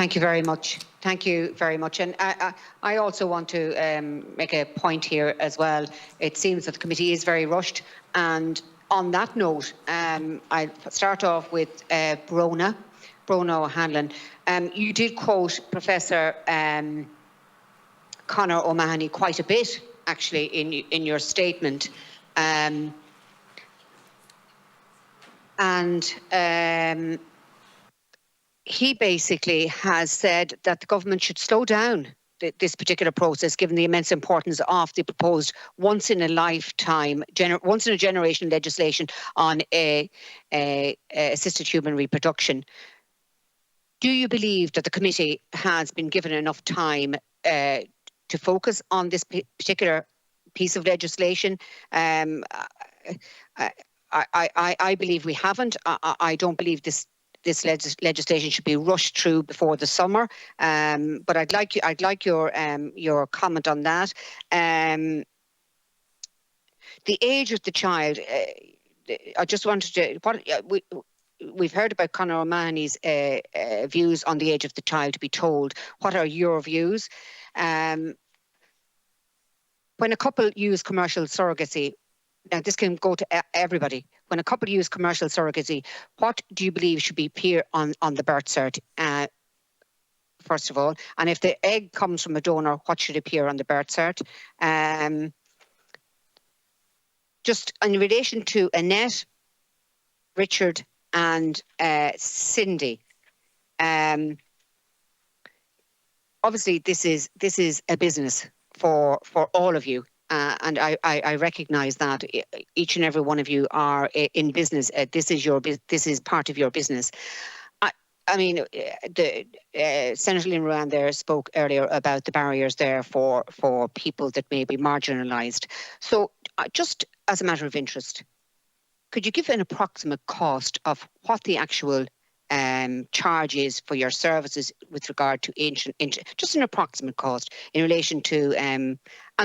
Thank you very much. Thank you very much. And I also want to make a point here as well. It seems that the committee is very rushed. And on that note, I'll start off with Brona O'Hanlon. You did quote Professor Conor O'Mahony quite a bit, actually, in your statement. He basically has said that the government should slow down this particular process, given the immense importance of the proposed once-in-a-lifetime, once-in-a-generation legislation on assisted human reproduction. Do you believe that the committee has been given enough time to focus on this particular piece of legislation? I believe we haven't. I don't believe this legislation should be rushed through before the summer. But I'd like your comment on that. The age of the child. I just wanted to. We've heard about Conor O'Mahony's views on the age of the child to be told. What are your views? When a couple use commercial surrogacy, now this can go to everybody. When a couple use commercial surrogacy, what do you believe should appear on the birth cert, first of all? And if the egg comes from a donor, what should appear on the birth cert? Just in relation to Annette, Richard and Cindy, obviously this is a business for all of you. And I recognise that each and every one of you are in business. This is part of your business. I mean, Senator Lynn Ruane there spoke earlier about the barriers there for people that may be marginalised. So, just as a matter of interest, could you give an approximate cost of what the actual charge is for your services with regard to just an approximate cost in relation to, and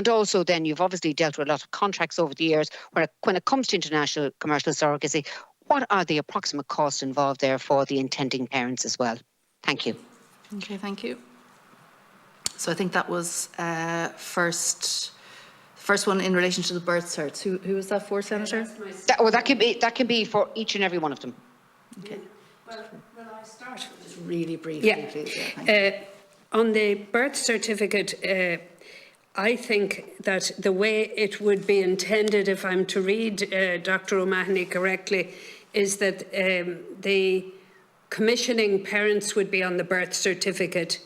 also then you've obviously dealt with a lot of contracts over the years where when it comes to international commercial surrogacy, what are the approximate costs involved there for the intending parents as well? Thank you. Okay, thank you. So I think that was first one in relation to the birth certs. Who was that for, Senator? That can be for each and every one of them. Okay. Well, I start just really briefly, please. Yeah, on the birth certificate, I think that the way it would be intended, if I'm to read Dr. O'Mahony correctly, is that the commissioning parents would be on the birth certificate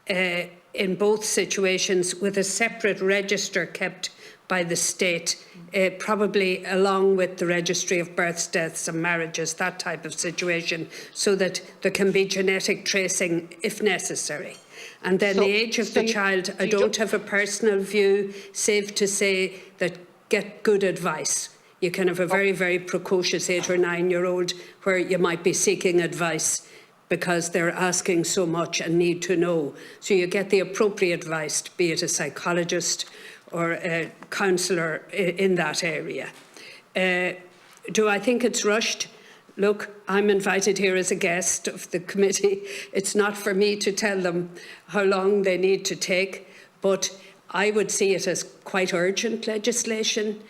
in both situations with a separate register kept by the state, probably along with the registry of births, deaths and marriages, that type of situation, so that there can be genetic tracing if necessary. And then the age of the child, I don't have a personal view, save to say that get good advice. You can have a very, very precocious 8 or 9-year-old where you might be seeking advice because they're asking so much and need to know. So you get the appropriate advice, be it a psychologist or a counsellor in that area. Do I think it's rushed? Look, I'm invited here as a guest of the committee. It's not for me to tell them how long they need to take, but I would see it as quite urgent legislation.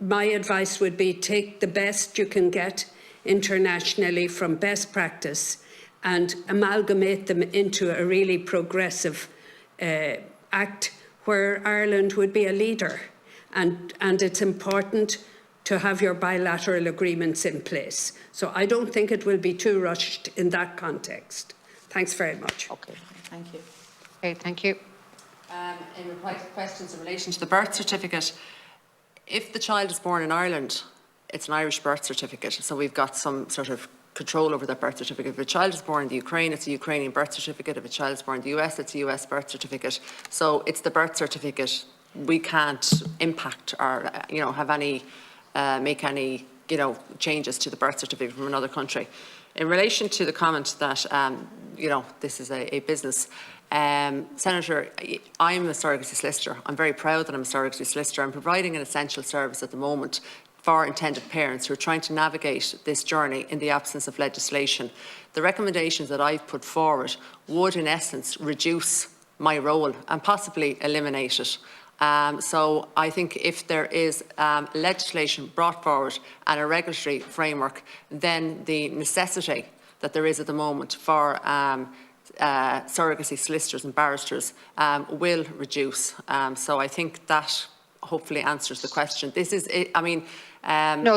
My advice would be take the best you can get internationally from best practice and amalgamate them into a really progressive act where Ireland would be a leader. And it's important to have your bilateral agreements in place. So I don't think it will be too rushed in that context. Thanks very much. Okay, thank you. Okay, thank you. In reply to questions in relation to the birth certificate, if the child is born in Ireland, it's an Irish birth certificate, so we've got some sort of control over that birth certificate. If a child is born in the Ukraine, it's a Ukrainian birth certificate. If a child is born in the US, it's a US birth certificate. So it's the birth certificate. We can't impact or, have any, make any, changes to the birth certificate from another country. In relation to the comment that, this is a business, Senator, I'm a surrogacy solicitor. I'm very proud that I'm a surrogacy solicitor. I'm providing an essential service at the moment for intended parents who are trying to navigate this journey in the absence of legislation. The recommendations that I've put forward would, in essence, reduce my role and possibly eliminate it. So I think if there is legislation brought forward and a regulatory framework, then the necessity that there is at the moment for surrogacy solicitors and barristers will reduce. So I think that hopefully answers the question. This is, I mean... no,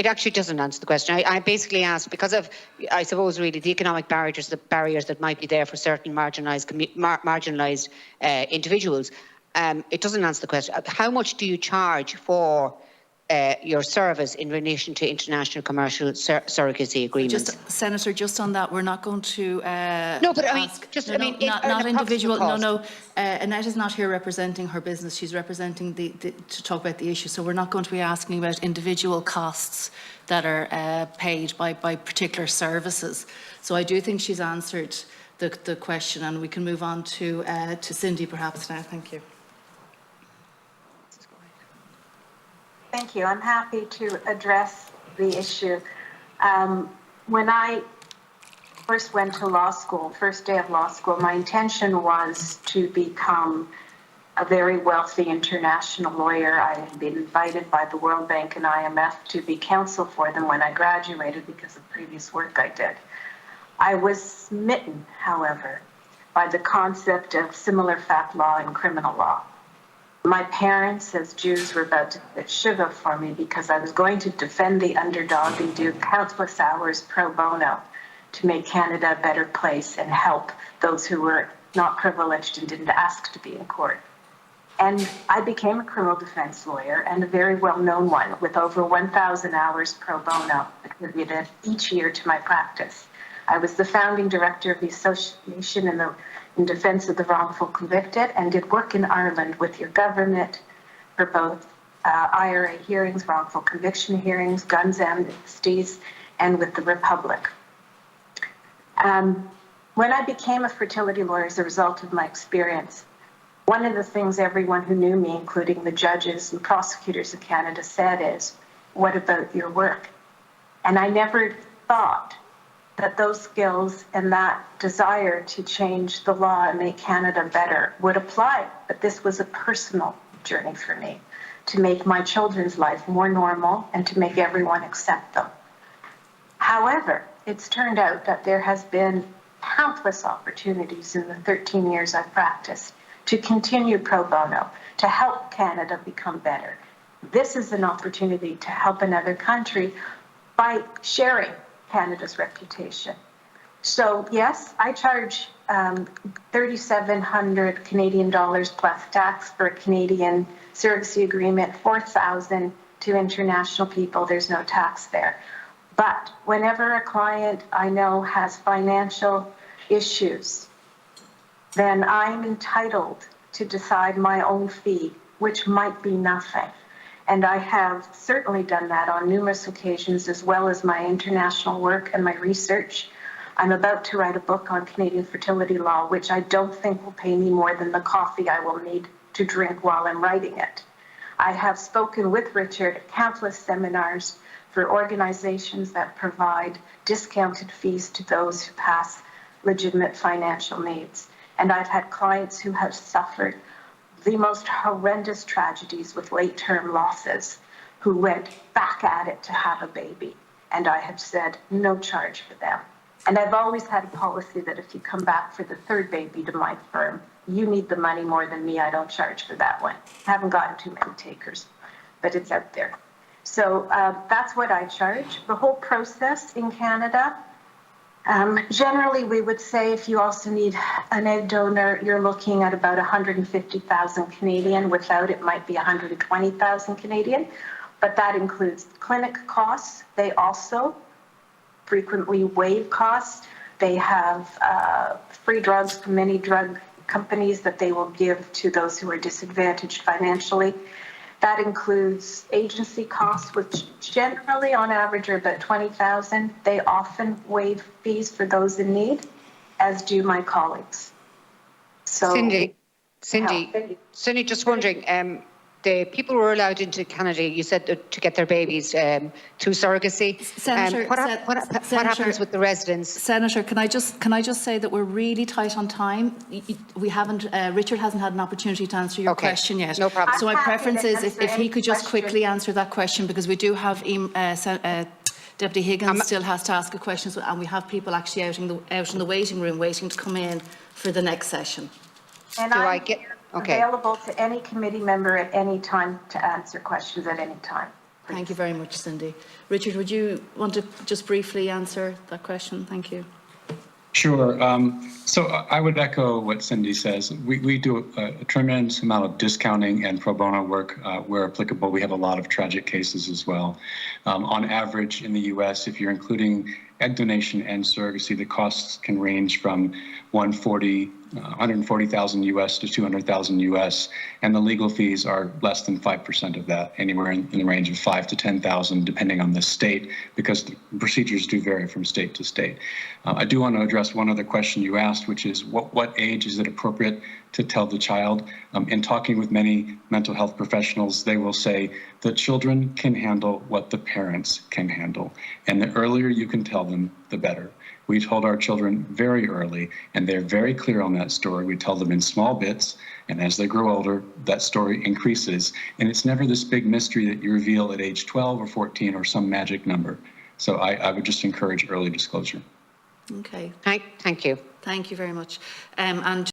it actually doesn't answer the question. I basically asked because of, I suppose, really the economic barriers that might be there for certain marginalised individuals. It doesn't answer the question. How much do you charge for your service in relation to international commercial surrogacy agreements? Senator, just on that, we're not going to no, but I mean, just, I mean, not individual, cost. Annette is not here representing her business, she's representing to talk about the issue, so we're not going to be asking about individual costs that are paid by particular services. So I do think she's answered the question, and we can move on to Cindy perhaps now. Thank you. Thank you. I'm happy to address the issue. When I first went to law school, first day of law school, my intention was to become a very wealthy international lawyer. I had been invited by the World Bank and IMF to be counsel for them when I graduated because of previous work I did. I was smitten, however, by the concept of similar fact law and criminal law. My parents, as Jews, were about to get shiva for me because I was going to defend the underdog and do countless hours pro bono to make Canada a better place and help those who were not privileged and didn't ask to be in court. And I became a criminal defense lawyer, and a very well-known one, with over 1,000 hours pro bono attributed each year to my practice. I was the founding director of the Association in Defense of the Wrongful Convicted, and did work in Ireland with your government for both IRA hearings, wrongful conviction hearings, guns amnesties, and with the Republic. When I became a fertility lawyer as a result of my experience, one of the things everyone who knew me, including the judges and prosecutors of Canada, said is, "What about your work?" And I never thought that those skills and that desire to change the law and make Canada better would apply. But this was a personal journey for me, to make my children's life more normal and to make everyone accept them. However, it's turned out that there has been countless opportunities in the 13 years I've practiced to continue pro bono, to help Canada become better. This is an opportunity to help another country by sharing Canada's reputation. So yes, I charge 3,700 Canadian dollars plus tax for a Canadian surrogacy agreement, 4,000 to international people. There's no tax there. But whenever a client I know has financial issues, then I'm entitled to decide my own fee, which might be nothing. And I have certainly done that on numerous occasions, as well as my international work and my research. I'm about to write a book on Canadian fertility law, which I don't think will pay me more than the coffee I will need to drink while I'm writing it. I have spoken with Richard at countless seminars for organizations that provide discounted fees to those who pass legitimate financial needs. And I've had clients who have suffered the most horrendous tragedies with late-term losses, who went back at it to have a baby. And I have said no charge for them. And I've always had a policy that if you come back for the third baby to my firm, you need the money more than me, I don't charge for that one. I haven't gotten too many takers, but it's out there. So that's what I charge. The whole process in Canada, generally, we would say if you also need an egg donor, you're looking at about 150,000 Canadian. Without, it might be 120,000 Canadian, but that includes clinic costs. They also frequently waive costs. They have free drugs from many drug companies that they will give to those who are disadvantaged financially. That includes agency costs, which generally on average are about 20,000. They often waive fees for those in need, as do my colleagues. So Cindy, just wondering, the people who are allowed into Canada, you said to get their babies through surrogacy. Senator, What happens with the residents? Senator, can I just say that we're really tight on time. We haven't. Richard hasn't had an opportunity to answer your question yet. No problem. So my preference is if he could just quickly answer that question, because we do have Deputy Higgins still has to ask a question, and we have people actually out in the waiting room waiting to come in for the next session. And I'm available to any committee member at any time to answer questions at any time. Please. Thank you very much, Cindy. Richard, would you want to just briefly answer that question? Thank you. Sure. So I would echo what Cindy says. We do a tremendous amount of discounting and pro bono work where applicable. We have a lot of tragic cases as well. On average in the U.S., if you're including egg donation and surrogacy, the costs can range from $140,000 US to $200,000 US, and the legal fees are less than 5% of that, anywhere in the range of $5,000 to $10,000, depending on the state, because the procedures do vary from state to state. I do want to address one other question you asked, which is what age is it appropriate to tell the child? In talking with many mental health professionals, they will say the children can handle what the parents can handle, and the earlier you can tell them, the better. We told our children very early, and they're very clear on that story. We tell them in small bits, and as they grow older, that story increases. And it's never this big mystery that you reveal at age 12 or 14 or some magic number. So I would just encourage early disclosure. Okay. Thank you. Thank you very much. And